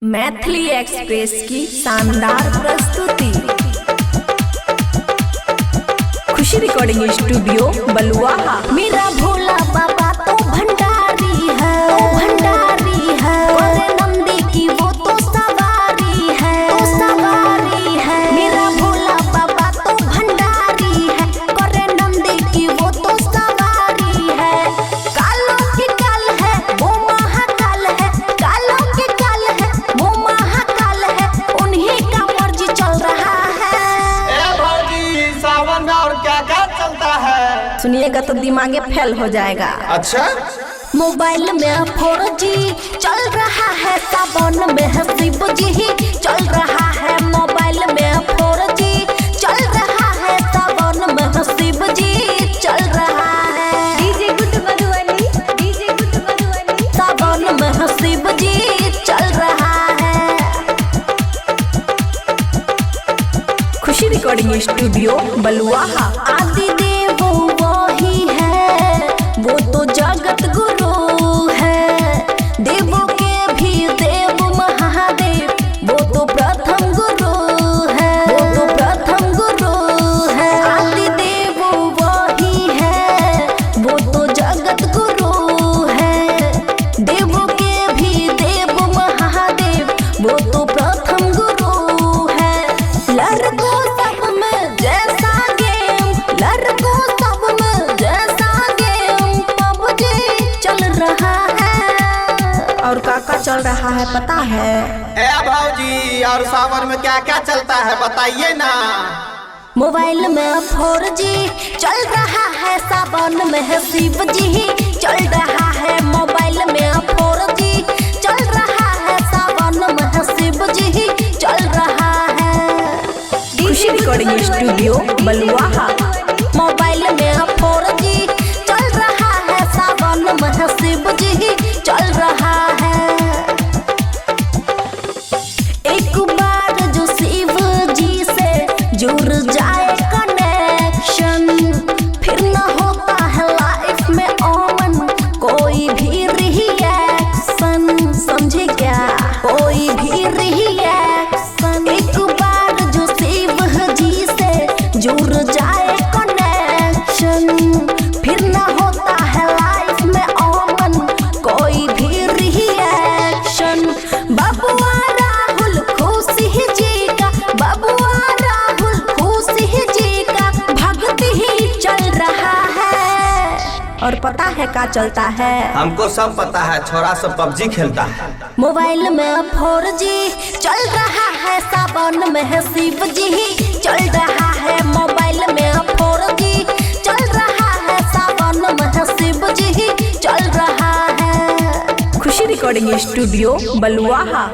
Maithili express की शानदार प्रस्तुति। खुशी रिकॉर्डिंग स्टूडियो बलुआहा। मेरा भोला बाबा तो भंडारी है, भंडारी है। और नंदी की वो तो सवारी है, तो सवारी है। मेरा भोला बाबा तो भंडारी है, और नंदी की वो तो सवारी है। कालों की काल है वो महाकाल है, कालों की काल है वो महाकाल है। उन्हीं का मर्जी चल रहा है। ए भौजी, सावन में और क्या क्या चलता है? सुनिएगा तो दिमागे फेल हो जाएगा। अच्छा, मोबाइल में 4G चल रहा है, सावन में है शिव जी चल रहा है। मोबाइल में 4G चल रहा है, सावन में है शिव जी चल रहा है। DJ good Madhubani, DJ good Madhubani. सावन में है शिव जी चल रहा है। Khushi recording studio Baluaha. आदि देव वही है, वो तो जगत गुरु है। देवों के भी देव महादेव, वो तो प्रथम गुरु है, वो तो प्रथम गुरु है। आदि देव वही है, वो तो जगत गुरु है। देवों के भी देव महादेव, वो तो प्रथम गुरु है। लड़कों सब में जैसा गेम, लड़कों सब में जैसा गेम पबजी चल रहा है। और काका चल रहा है पता है? ए भौजी, और सावन में क्या क्या चलता है बताइए ना। मोबाइल में 4G चल रहा है, सावन में है शिव जी चल रहा है। मोबाइल में 4G चल रहा है, सावन में है शिव जी चल रहा है। खुशी रिकॉर्डिंग स्टूडियो बलुआहा। मोबाइल में 4G चल रहा है, सावन में है शिव जी चल रहा है। एक बार जो शिव जी से जुड़ जाए कनेक्शन, फिर न होता है लाइफ में ओमन कोई भी रिएक्शन। समझे क्या? कोई भी रिएक्शन। एक बार जो शिव जी से जुड़ जाए कनेक्शन, फिर न होता है लाइफ में ओमन कोई भी रिएक्शन। बबुआ राहुल खुशी जी का, बबुआ राहुल खुशी जी का भक्ति ही चल रहा है। और पता है क्या चलता है? हमको सब पता है, छोरा सब पबजी खेलता है। मोबाइल में 4G चल रहा है, सावन में है शिव जी चल रहा है। मोबाइल में 4G चल रहा है, सावन में है शिव जी चल रहा है। खुशी रिकॉर्डिंग स्टूडियो बलुआहा।